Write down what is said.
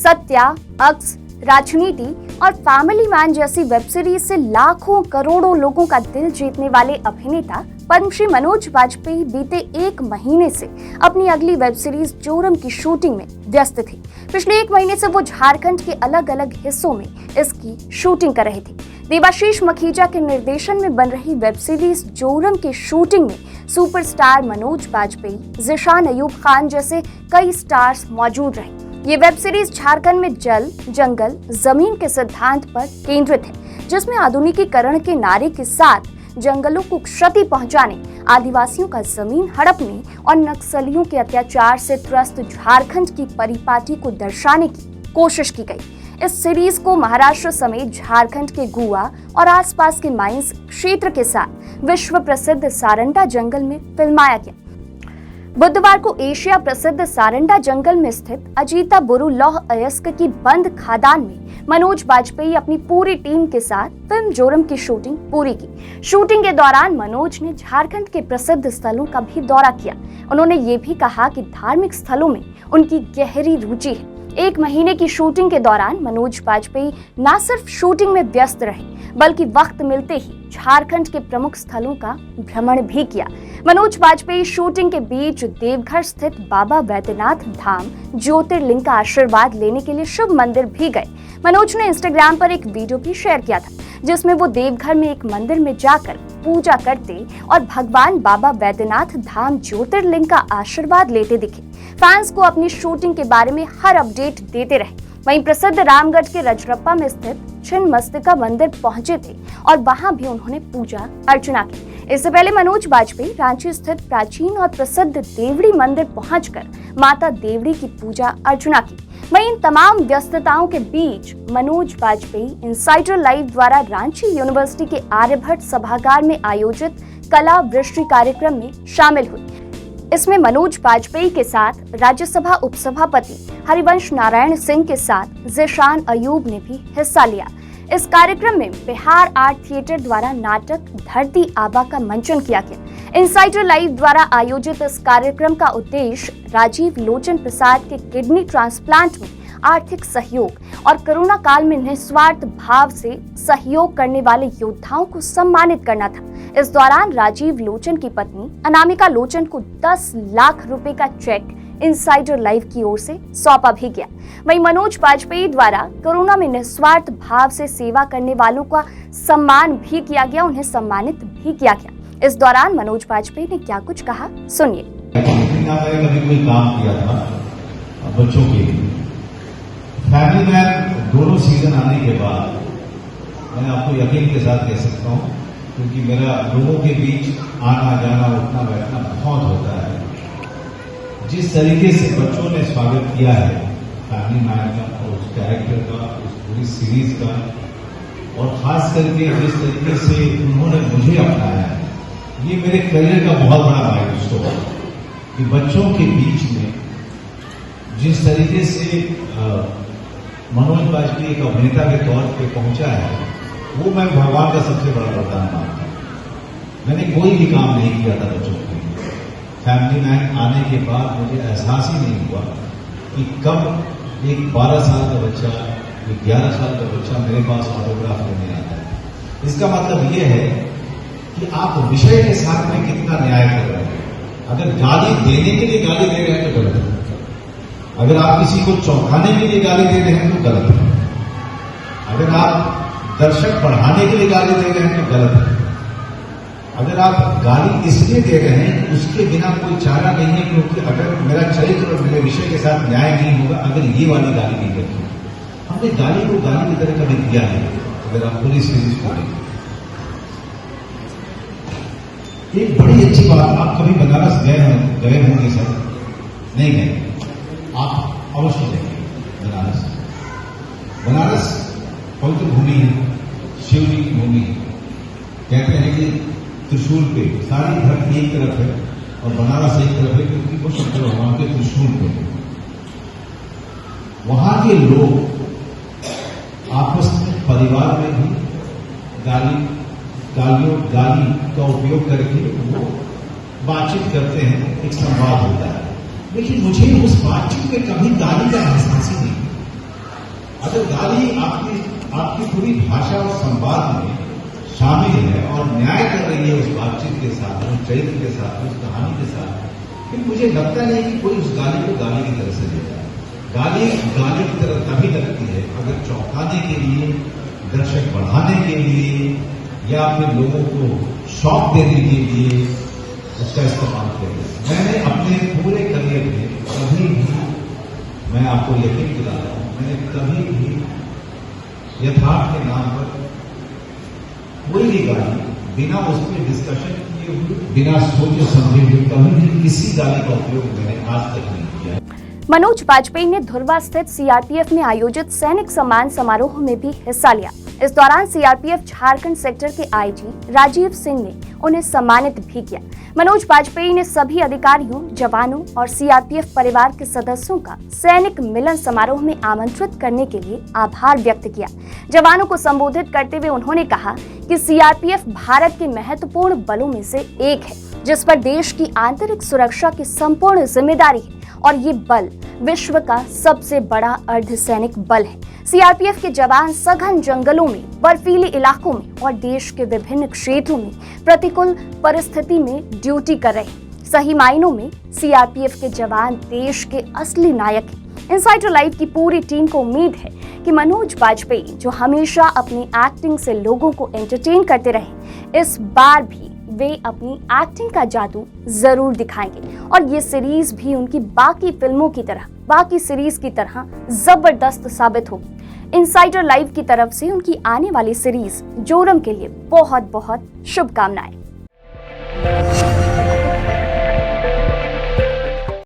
सत्या, अक्स, राजनीति और family man जैसी वेब सीरीज से लाखों करोड़ों लोगों का दिल जीतने वाले अभिनेता पद्मश्री मनोज बाजपेयी बीते 1 महीने से अपनी अगली वेब सीरीज जोरम की शूटिंग में व्यस्त थे। पिछले 1 महीने से वो झारखंड के अलग अलग हिस्सों में इसकी शूटिंग कर रहे थे। देवाशीष मखीजा के निर्देशन में बन रही वेब सीरीज जोरम की शूटिंग में सुपरस्टार मनोज बाजपेयी, ज़ीशान अयूब खान जैसे कई स्टार्स मौजूद रहे। ये वेब सीरीज झारखंड में जल, जंगल, जमीन के सिद्धांत पर केंद्रित है, जिसमें आधुनिकीकरण के नारे के साथ जंगलों को क्षति पहुंचाने, आदिवासियों का जमीन हड़पने और नक्सलियों के अत्याचार से त्रस्त झारखंड की परिपाटी को दर्शाने की कोशिश की गई। इस सीरीज को महाराष्ट्र समेत झारखंड के गुआ और आसपास के माइंस क्षेत्र के साथ विश्व प्रसिद्ध सारंडा जंगल में फिल्माया गया। बुधवार को एशिया प्रसिद्ध सारंडा जंगल में स्थित अजीता बुरु लौह अयस्क की बंद खादान में मनोज बाजपेयी अपनी पूरी टीम के साथ फिल्म जोरम की शूटिंग पूरी की। शूटिंग के दौरान मनोज ने झारखंड के प्रसिद्ध स्थलों का भी दौरा किया। उन्होंने ये भी कहा कि धार्मिक स्थलों में उनकी गहरी रुचि है। 1 महीने की शूटिंग के दौरान मनोज बाजपेयी न सिर्फ शूटिंग में व्यस्त रहे, बल्कि वक्त मिलते ही झारखंड के प्रमुख स्थलों का भ्रमण भी किया। मनोज बाजपेयी शूटिंग के बीच देवघर स्थित बाबा वैद्यनाथ धाम ज्योतिर्लिंग का आशीर्वाद लेने के लिए शिव मंदिर भी गए। मनोज ने इंस्टाग्राम पर एक वीडियो भी शेयर किया था, जिसमें वो देवघर में एक मंदिर में जाकर पूजा करते और भगवान बाबा वैद्यनाथ धाम ज्योतिर्लिंग का आशीर्वाद लेते दिखे। फैंस को अपनी शूटिंग के बारे में हर अपडेट देते रहे। वहीं प्रसिद्ध रामगढ़ के रजरप्पा में स्थित छिन्नमस्तिका मंदिर पहुंचे थे और वहां भी उन्होंने पूजा अर्चना की। इससे पहले मनोज बाजपेयी रांची स्थित प्राचीन और प्रसिद्ध देवड़ी मंदिर पहुंचकर माता देवड़ी की पूजा अर्चना की। वहीं इन तमाम व्यस्तताओं के बीच मनोज बाजपेयी इनसाइडर लाइव द्वारा रांची यूनिवर्सिटी के आर्यभट्ट सभागार में आयोजित कला वृष्टि कार्यक्रम में शामिल हुए। इसमें मनोज बाजपेयी के साथ राज्यसभा उपसभापति हरिवंश नारायण सिंह के साथ ज़ीशान अयूब ने भी हिस्सा लिया। इस कार्यक्रम में बिहार आर्ट थिएटर द्वारा नाटक धरती आबा का मंचन किया गया। इनसाइडर लाइव द्वारा आयोजित इस कार्यक्रम का उद्देश्य राजीव लोचन प्रसाद के किडनी ट्रांसप्लांट में आर्थिक सहयोग और कोरोना काल में निस्वार्थ भाव से सहयोग करने वाले योद्धाओं को सम्मानित करना था। इस दौरान राजीव लोचन की पत्नी अनामिका लोचन को 10 लाख रुपए का चेक इनसाइडर लाइव की ओर से सौंपा भी गया। वहीं मनोज बाजपेयी द्वारा कोरोना में निस्वार्थ भाव से सेवा करने वालों का सम्मान भी किया गया, उन्हें सम्मानित भी किया गया। इस दौरान मनोज बाजपेयी ने क्या कुछ कहा, सुनिए। कभी कोई काम किया था बच्चों के लिए, फैमिली मैन दोनों सीजन आने के बाद मैं आपको यकीन के साथ कह सकता हूं, क्योंकि मेरा लोगों के बीच आना जाना उठना बैठना बहुत होता है। जिस तरीके से बच्चों ने स्वागत किया है फैमिली मैन का और उस कैरेक्टर का, उस पूरी सीरीज का, और खास करके जिस तरीके से उन्होंने मुझे अपनाया है, ये मेरे करियर का बहुत बड़ा माइलस्टोन है कि बच्चों के बीच में जिस तरीके से मनोज बाजपेयी एक अभिनेता के तौर पे पहुंचा है, वो मैं भगवान का सबसे बड़ा वरदान मानता हूं। मैंने कोई भी काम नहीं किया था बच्चों के लिए। फैमिली मैन आने के बाद मुझे एहसास ही नहीं हुआ कि कब एक 12 साल का बच्चा, एक 11 साल का बच्चा मेरे पास ऑटोग्राफ लेने आता है। इसका मतलब ये है कि आप विषय के साथ में कितना न्याय कर रहे हैं। अगर गाली देने के लिए गाली दे रहे हैं तो गलत है, अगर आप किसी को चौंकाने के लिए गाली दे रहे हैं तो गलत है, अगर आप दर्शक बढ़ाने के लिए गाली दे रहे हैं तो गलत है, अगर आप गाली इसलिए दे रहे हैं उसके बिना कोई चारा नहीं है, क्योंकि अगर मेरा चरित्र और मेरे विषय के साथ न्याय नहीं होगा अगर ये वाली गाली नहीं करती। हमने गाली को गाली की तरह कभी दिया है। अगर आप पूरी सीरीज को देखें, एक बड़ी अच्छी बात, आप कभी बनारस गए होंगे सर? नहीं गए? आप अवश्य जाइए बनारस। बनारस पवित्र भूमि है, शिव जी की भूमि है। कहते हैं कि त्रिशूल पे सारी धरती एक तरफ है और बनारस एक तरफ है, क्योंकि वो शंकर भगवान के त्रिशूल पे है। वहां के लोग आपस में परिवार में भी गाली का उपयोग करके वो बातचीत करते हैं, एक संवाद होता है। लेकिन मुझे उस बातचीत में कभी गाली का एहसास ही नहीं। अगर गाली आपकी पूरी भाषा और संवाद में शामिल है और न्याय कर रही है उस बातचीत के साथ, उस चरित्र के साथ, उस कहानी के साथ, फिर मुझे लगता नहीं कि कोई उस गाली को गाली की तरह से लेता है। गाली गाली की तरह तभी लगती है अगर चौंकाने के लिए, दर्शक बढ़ाने के लिए या फिर लोगों को शॉक देने के लिए उसका इस्तेमाल किया गया। मैंने अपने पूरे करियर में कभी भी, मैं आपको यकीन दिला रहा हूं, मैंने कभी भी यथार्थ के नाम पर कोई भी गाली बिना उस पर डिस्कशन किए हुए, बिना सोचे समझे हुए कभी भी किसी गाली का उपयोग मैंने आज तक नहीं किया है। मनोज बाजपेयी ने धुर्वा स्थित सीआरपीएफ में आयोजित सैनिक सम्मान समारोह में भी हिस्सा लिया। इस दौरान सीआरपीएफ झारखंड सेक्टर के आईजी राजीव सिंह ने उन्हें सम्मानित भी किया। मनोज बाजपेयी ने सभी अधिकारियों, जवानों और सीआरपीएफ परिवार के सदस्यों का सैनिक मिलन समारोह में आमंत्रित करने के लिए आभार व्यक्त किया। जवानों को संबोधित करते हुए उन्होंने कहा कि सीआरपीएफ भारत के महत्वपूर्ण बलों में से एक है, जिस पर देश की आंतरिक सुरक्षा की संपूर्ण जिम्मेदारी है और ये बल विश्व का सबसे बड़ा अर्धसैनिक बल है। सीआरपीएफ के जवान सघन जंगलों में, बर्फीले इलाकों में और देश के विभिन्न क्षेत्रों में प्रतिकूल परिस्थिति में ड्यूटी कर रहे हैं। सही मायनों में सीआरपीएफ के जवान देश के असली नायक हैं। इनसाइडर लाइव की पूरी टीम को उम्मीद है कि मनोज बाजपेयी, जो हमेशा अपनी एक्टिंग से लोगों को एंटरटेन करते रहे, इस बार भी वे अपनी एक्टिंग का जादू जरूर दिखाएंगे और ये सीरीज भी उनकी बाकी फिल्मों की तरह, बाकी सीरीज की तरह जबरदस्त साबित होगी। इनसाइडर लाइव की तरफ से उनकी आने वाली सीरीज जोरम के लिए बहुत बहुत शुभकामनाएं।